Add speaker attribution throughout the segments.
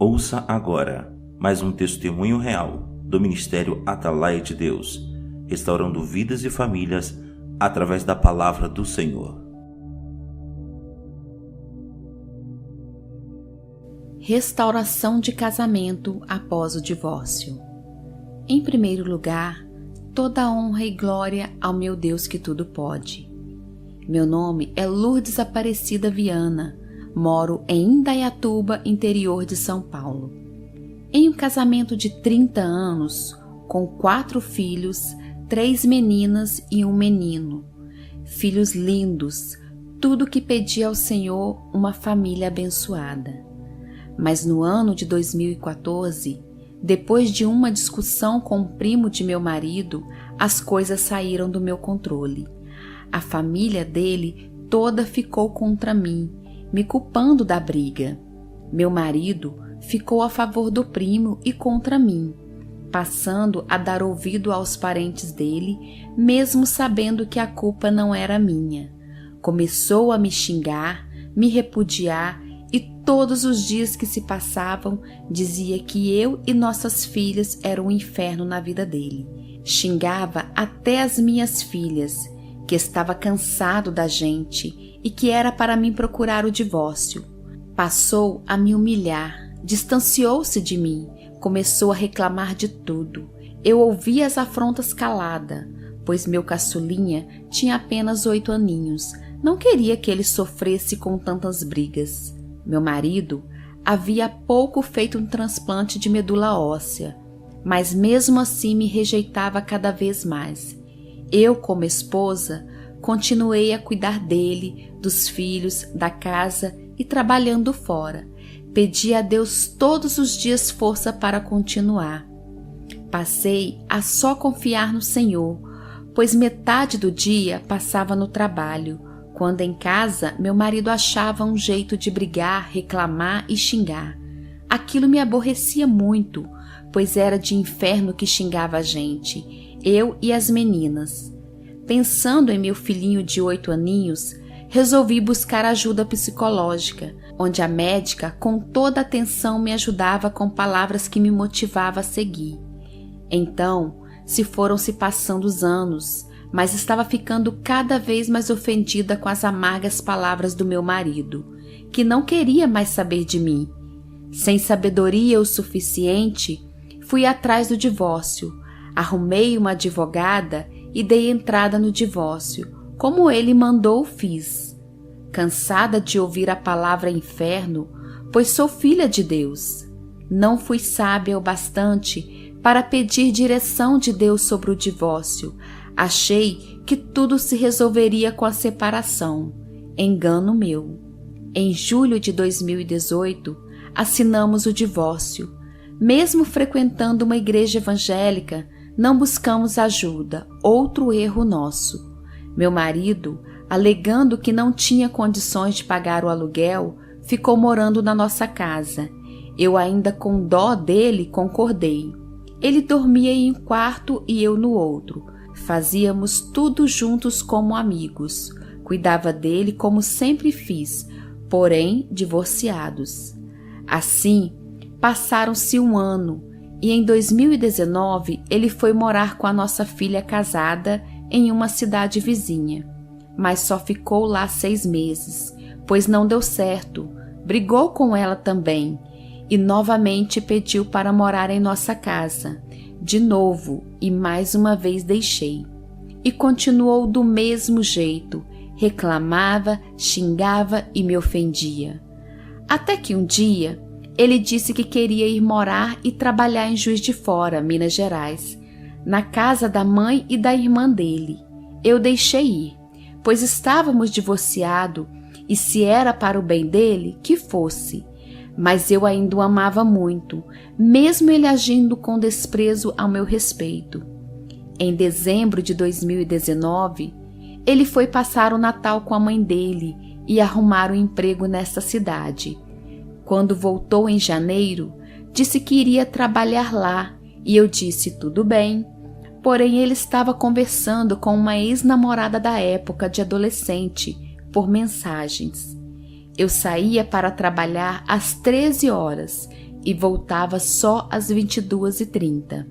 Speaker 1: Ouça agora mais um testemunho real do Ministério Atalaia de Deus, restaurando vidas e famílias através da palavra do Senhor.
Speaker 2: Restauração de casamento após o divórcio. Em primeiro lugar, toda honra e glória ao meu Deus que tudo pode. Meu nome é Lourdes Aparecida Viana, moro em Indaiatuba, interior de São Paulo. Em um casamento de 30 anos, com 4 filhos, 3 meninas e um menino. Filhos lindos, tudo que pedi ao Senhor, uma família abençoada. Mas no ano de 2014, depois de uma discussão com o primo de meu marido, as coisas saíram do meu controle. A família dele toda ficou contra mim, me culpando da briga. Meu marido ficou a favor do primo e contra mim, passando a dar ouvido aos parentes dele, mesmo sabendo que a culpa não era minha. Começou a me xingar, me repudiar e todos os dias que se passavam dizia que eu e nossas filhas eram um inferno na vida dele. Xingava até as minhas filhas, que estava cansado da gente e que era para mim procurar o divórcio. Passou a me humilhar, distanciou-se de mim, começou a reclamar de tudo. Eu ouvia as afrontas calada, pois meu caçulinha tinha apenas 8 aninhos. Não queria que ele sofresse com tantas brigas. Meu marido havia há pouco feito um transplante de medula óssea, mas mesmo assim me rejeitava cada vez mais. Eu, como esposa, continuei a cuidar dele, dos filhos, da casa e trabalhando fora. Pedi a Deus todos os dias força para continuar. Passei a só confiar no Senhor, pois metade do dia passava no trabalho, quando em casa meu marido achava um jeito de brigar, reclamar e xingar. Aquilo me aborrecia muito, pois era de inferno que xingava a gente, eu e as meninas. Pensando em meu filhinho de 8 aninhos, resolvi buscar ajuda psicológica, onde a médica com toda atenção me ajudava com palavras que me motivavam a seguir. Então, se passando os anos, mas estava ficando cada vez mais ofendida com as amargas palavras do meu marido, que não queria mais saber de mim. Sem sabedoria o suficiente, fui atrás do divórcio, arrumei uma advogada e dei entrada no divórcio, como ele mandou fiz. Cansada de ouvir a palavra inferno, pois sou filha de Deus. Não fui sábia o bastante para pedir direção de Deus sobre o divórcio. Achei que tudo se resolveria com a separação. Engano meu. Em julho de 2018, assinamos o divórcio. Mesmo frequentando uma igreja evangélica, não buscamos ajuda, outro erro nosso. Meu marido, alegando que não tinha condições de pagar o aluguel, ficou morando na nossa casa. Eu ainda com dó dele concordei. Ele dormia em um quarto e eu no outro. Fazíamos tudo juntos como amigos. Cuidava dele como sempre fiz, porém divorciados. Assim, passaram-se um ano e em 2019 ele foi morar com a nossa filha casada em uma cidade vizinha. Mas só ficou lá 6 meses, pois não deu certo. Brigou com ela também e novamente pediu para morar em nossa casa. De novo, e mais uma vez deixei. E continuou do mesmo jeito, reclamava, xingava e me ofendia. Até que um dia, ele disse que queria ir morar e trabalhar em Juiz de Fora, Minas Gerais, na casa da mãe e da irmã dele. Eu deixei ir, pois estávamos divorciados e se era para o bem dele, que fosse. Mas eu ainda o amava muito, mesmo ele agindo com desprezo ao meu respeito. Em dezembro de 2019, ele foi passar o Natal com a mãe dele e arrumar um emprego nesta cidade. Quando voltou em janeiro, disse que iria trabalhar lá e eu disse tudo bem. Porém, ele estava conversando com uma ex-namorada da época de adolescente por mensagens. Eu saía para trabalhar às 13 horas e voltava só às 22h30,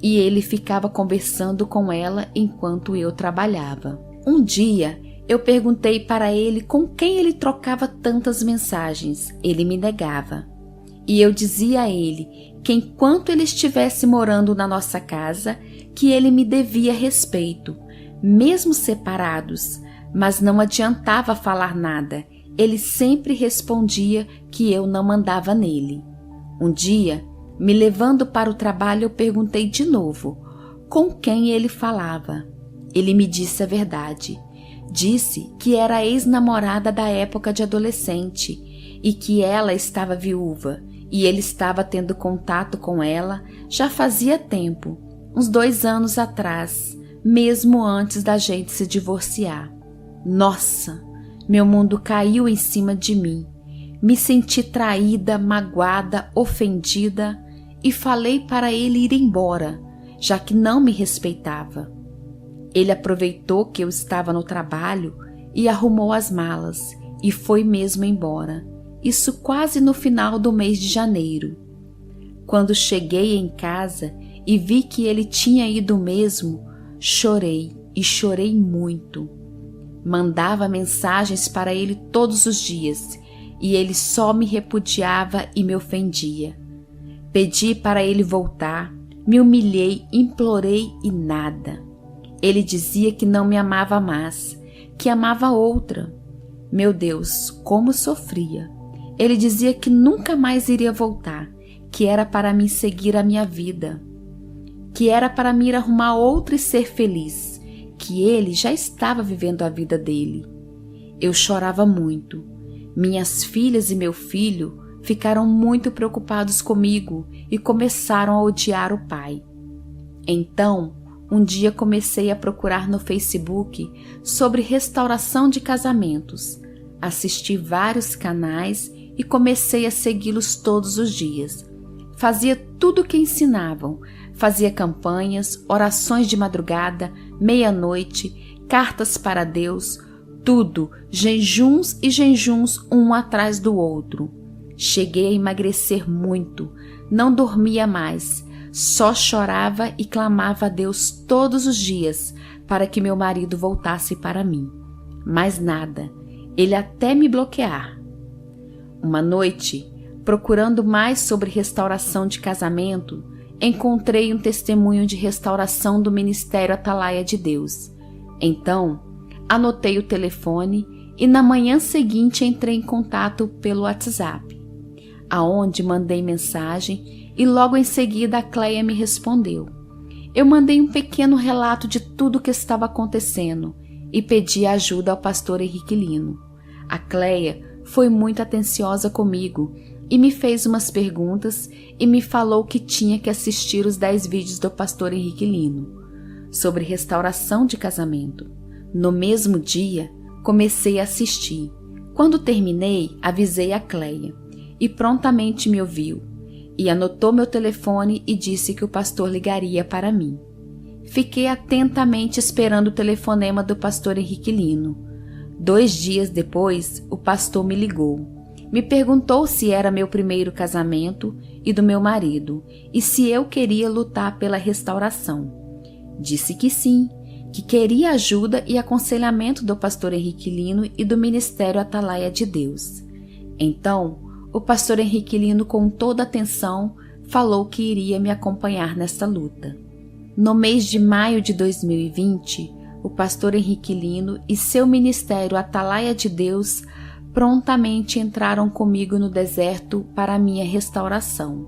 Speaker 2: e ele ficava conversando com ela enquanto eu trabalhava. Um dia, eu perguntei para ele com quem ele trocava tantas mensagens. Ele me negava. E eu dizia a ele que enquanto ele estivesse morando na nossa casa, que ele me devia respeito, mesmo separados, mas não adiantava falar nada. Ele sempre respondia que eu não mandava nele. Um dia, me levando para o trabalho, eu perguntei de novo com quem ele falava. Ele me disse a verdade. Disse que era a ex-namorada da época de adolescente e que ela estava viúva e ele estava tendo contato com ela já fazia tempo, uns 2 anos atrás, mesmo antes da gente se divorciar. Nossa, meu mundo caiu em cima de mim. Me senti traída, magoada, ofendida e falei para ele ir embora, já que não me respeitava. Ele aproveitou que eu estava no trabalho e arrumou as malas e foi mesmo embora. Isso quase no final do mês de janeiro. Quando cheguei em casa e vi que ele tinha ido mesmo, chorei e chorei muito. Mandava mensagens para ele todos os dias e ele só me repudiava e me ofendia. Pedi para ele voltar, me humilhei, implorei e nada. Ele dizia que não me amava mais, que amava outra. Meu Deus, como sofria! Ele dizia que nunca mais iria voltar, que era para mim seguir a minha vida, que era para mim ir arrumar outra e ser feliz, que ele já estava vivendo a vida dele. Eu chorava muito. Minhas filhas e meu filho ficaram muito preocupados comigo e começaram a odiar o pai. Então, um dia comecei a procurar no Facebook sobre restauração de casamentos. Assisti vários canais e comecei a segui-los todos os dias. Fazia tudo o que ensinavam. Fazia campanhas, orações de madrugada, meia-noite, cartas para Deus, tudo, jejuns e jejuns um atrás do outro. Cheguei a emagrecer muito, não dormia mais, só chorava e clamava a Deus todos os dias para que meu marido voltasse para mim. Mas nada, ele até me bloquear. Uma noite, procurando mais sobre restauração de casamento, encontrei um testemunho de restauração do Ministério Atalaia de Deus. Então, anotei o telefone e na manhã seguinte entrei em contato pelo WhatsApp, aonde mandei mensagem e logo em seguida a Cleia me respondeu. Eu mandei um pequeno relato de tudo o que estava acontecendo e pedi ajuda ao pastor Henrique Lino. A Cleia foi muito atenciosa comigo e me fez umas perguntas e me falou que tinha que assistir os 10 vídeos do pastor Henrique Lino sobre restauração de casamento. No mesmo dia, comecei a assistir. Quando terminei, avisei a Cleia e prontamente me ouviu e anotou meu telefone e disse que o pastor ligaria para mim. Fiquei atentamente esperando o telefonema do pastor Henrique Lino. 2 dias depois, o pastor me ligou. Me perguntou se era meu primeiro casamento e do meu marido e se eu queria lutar pela restauração. Disse que sim, que queria ajuda e aconselhamento do pastor Henrique Lino e do Ministério Atalaia de Deus. Então, o pastor Henrique Lino, com toda atenção, falou que iria me acompanhar nesta luta. No mês de maio de 2020, o pastor Henrique Lino e seu Ministério Atalaia de Deus prontamente entraram comigo no deserto para a minha restauração.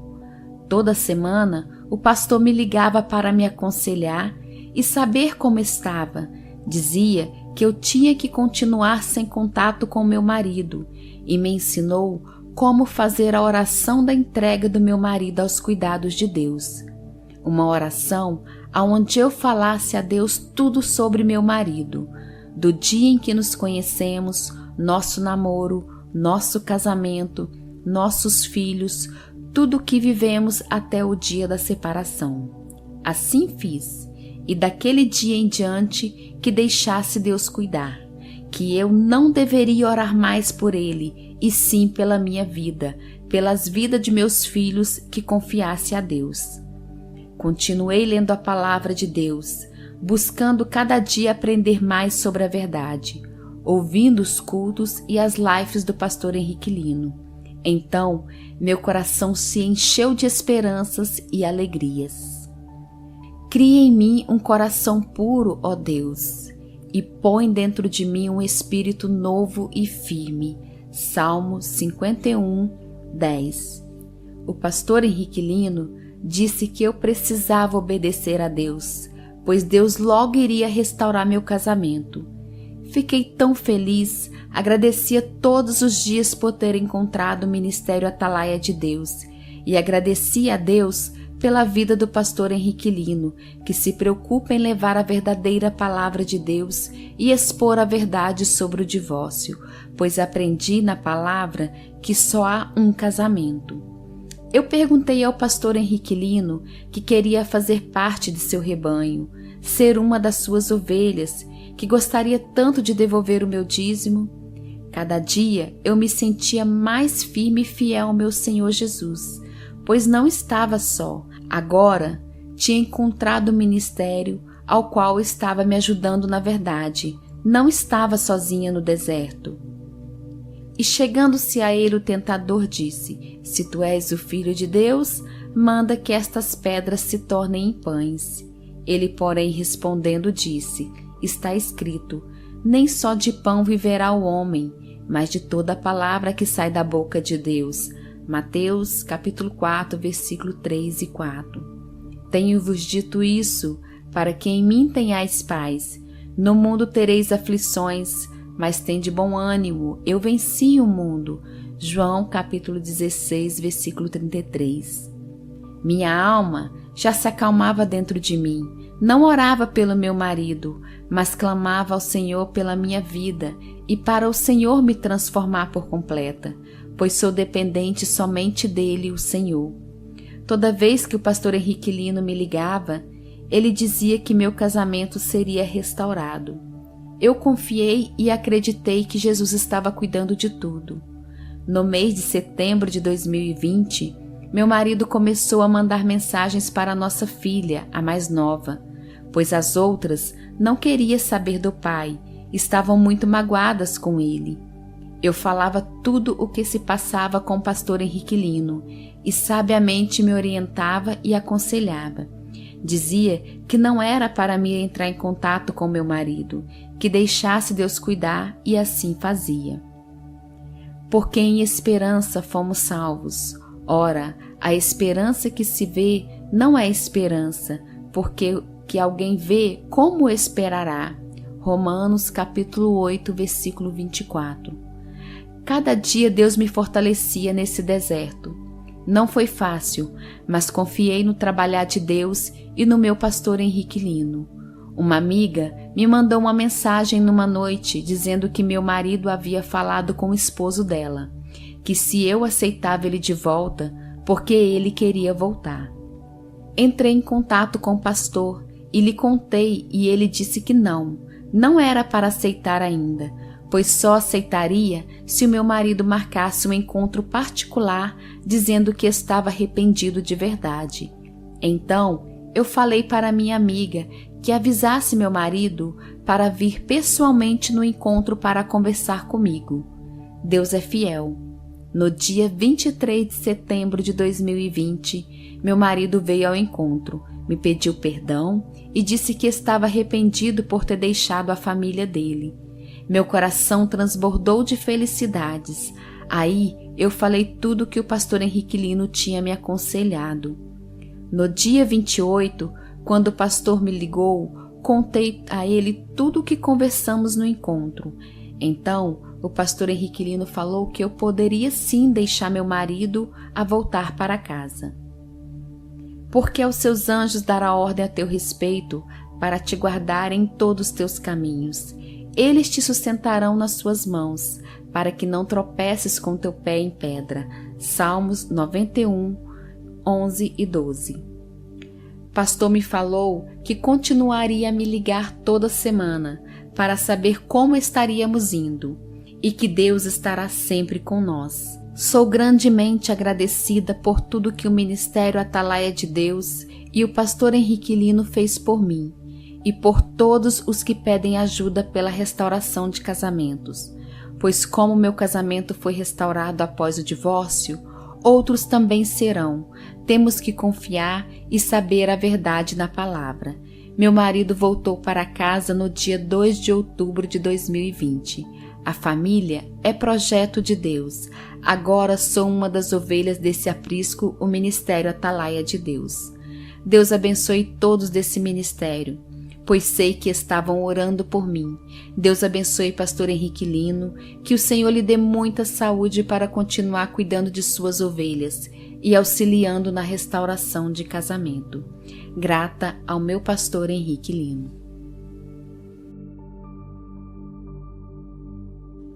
Speaker 2: Toda semana, o pastor me ligava para me aconselhar e saber como estava. Dizia que eu tinha que continuar sem contato com meu marido e me ensinou como fazer a oração da entrega do meu marido aos cuidados de Deus. Uma oração onde eu falasse a Deus tudo sobre meu marido, do dia em que nos conhecemos, nosso namoro, nosso casamento, nossos filhos, tudo o que vivemos até o dia da separação. Assim fiz, e daquele dia em diante que deixasse Deus cuidar, que eu não deveria orar mais por ele, e sim pela minha vida, pelas vidas de meus filhos, que confiasse a Deus. Continuei lendo a palavra de Deus, buscando cada dia aprender mais sobre a verdade, ouvindo os cultos e as lives do pastor Henrique Lino. Então, meu coração se encheu de esperanças e alegrias. Cria em mim um coração puro, ó Deus, e põe dentro de mim um espírito novo e firme. Salmo 51, 10. O pastor Henrique Lino disse que eu precisava obedecer a Deus, pois Deus logo iria restaurar meu casamento. Fiquei tão feliz, agradecia todos os dias por ter encontrado o Ministério Atalaia de Deus e agradecia a Deus pela vida do pastor Henrique Lino, que se preocupa em levar a verdadeira palavra de Deus e expor a verdade sobre o divórcio, pois aprendi na palavra que só há um casamento. Eu perguntei ao pastor Henrique Lino que queria fazer parte de seu rebanho, ser uma das suas ovelhas, que gostaria tanto de devolver o meu dízimo. Cada dia eu me sentia mais firme e fiel ao meu Senhor Jesus, pois não estava só. Agora tinha encontrado o ministério ao qual estava me ajudando na verdade. Não estava sozinha no deserto. E chegando-se a ele, o tentador disse: Se tu és o Filho de Deus, manda que estas pedras se tornem em pães. Ele, porém, respondendo, disse: Está escrito: Nem só de pão viverá o homem, mas de toda a palavra que sai da boca de Deus. Mateus, capítulo 4, versículo 3 e 4. Tenho-vos dito isso, para que em mim tenhais paz. No mundo tereis aflições, mas tende bom ânimo, eu venci o mundo. João, capítulo 16, versículo 33. Minha alma já se acalmava dentro de mim. Não orava pelo meu marido, mas clamava ao Senhor pela minha vida e para o Senhor me transformar por completa, pois sou dependente somente dele, o Senhor. Toda vez que o pastor Henrique Lino me ligava, ele dizia que meu casamento seria restaurado. Eu confiei e acreditei que Jesus estava cuidando de tudo. No mês de setembro de 2020, meu marido começou a mandar mensagens para nossa filha, a mais nova, pois as outras não queriam saber do pai, estavam muito magoadas com ele. Eu falava tudo o que se passava com o pastor Henrique Lino e sabiamente me orientava e aconselhava. Dizia que não era para mim entrar em contato com meu marido, que deixasse Deus cuidar, e assim fazia. Porque em esperança fomos salvos. Ora, a esperança que se vê não é esperança, porque que alguém vê, como esperará? Romanos capítulo 8, versículo 24. Cada dia Deus me fortalecia nesse deserto. Não foi fácil, mas confiei no trabalhar de Deus e no meu pastor Henrique Lino. Uma amiga me mandou uma mensagem numa noite dizendo que meu marido havia falado com o esposo dela, que se eu aceitava ele de volta, porque ele queria voltar. Entrei em contato com o pastor e lhe contei, e ele disse que não era para aceitar ainda, pois só aceitaria se o meu marido marcasse um encontro particular dizendo que estava arrependido de verdade. Então, eu falei para minha amiga que avisasse meu marido para vir pessoalmente no encontro para conversar comigo. Deus é fiel. No dia 23 de setembro de 2020, meu marido veio ao encontro, me pediu perdão e disse que estava arrependido por ter deixado a família dele. Meu coração transbordou de felicidades. Aí eu falei tudo que o pastor Henrique Lino tinha me aconselhado. No dia 28, quando o pastor me ligou, contei a ele tudo o que conversamos no encontro. Então, o pastor Henrique Lino falou que eu poderia sim deixar meu marido a voltar para casa. Porque aos seus anjos dará ordem a teu respeito, para te guardarem em todos os teus caminhos. Eles te sustentarão nas suas mãos, para que não tropeces com teu pé em pedra. Salmos 91, 11 e 12. Pastor me falou que continuaria a me ligar toda semana, para saber como estaríamos indo e que Deus estará sempre com nós. Sou grandemente agradecida por tudo que o Ministério Atalaia de Deus e o pastor Henrique Lino fez por mim e por todos os que pedem ajuda pela restauração de casamentos, pois como meu casamento foi restaurado após o divórcio, outros também serão. Temos que confiar e saber a verdade na palavra. Meu marido voltou para casa no dia 2 de outubro de 2020. A família é projeto de Deus. Agora sou uma das ovelhas desse aprisco, o Ministério Atalaia de Deus. Deus abençoe todos desse ministério, pois sei que estavam orando por mim. Deus abençoe pastor Henrique Lino, que o Senhor lhe dê muita saúde para continuar cuidando de suas ovelhas e auxiliando na restauração de casamento. Grata ao meu pastor Henrique Lino.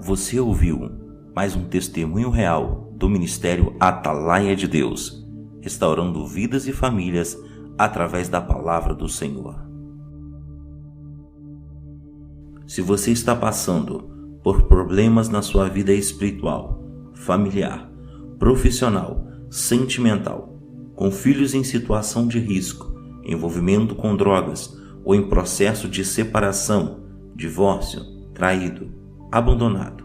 Speaker 1: Você ouviu mais um testemunho real do Ministério Atalaia de Deus, restaurando vidas e famílias através da palavra do Senhor. Se você está passando por problemas na sua vida espiritual, familiar, profissional, sentimental, com filhos em situação de risco, envolvimento com drogas ou em processo de separação, divórcio, traído, abandonado,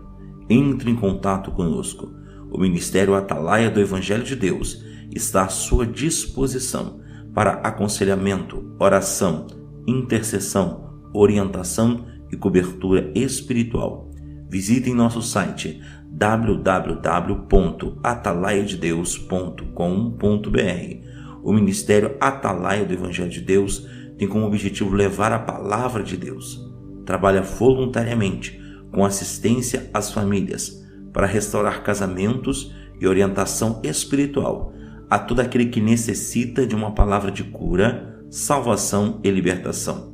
Speaker 1: entre em contato conosco. O Ministério Atalaia do Evangelho de Deus está à sua disposição para aconselhamento, oração, intercessão, orientação e cobertura espiritual. Visitem nosso site www.atalaiadedeus.com.br. O Ministério Atalaia do Evangelho de Deus tem como objetivo levar a palavra de Deus. Trabalha voluntariamente com assistência às famílias para restaurar casamentos e orientação espiritual a todo aquele que necessita de uma palavra de cura, salvação e libertação.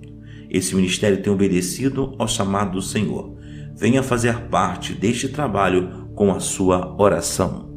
Speaker 1: Esse ministério tem obedecido ao chamado do Senhor. Venha fazer parte deste trabalho com a sua oração.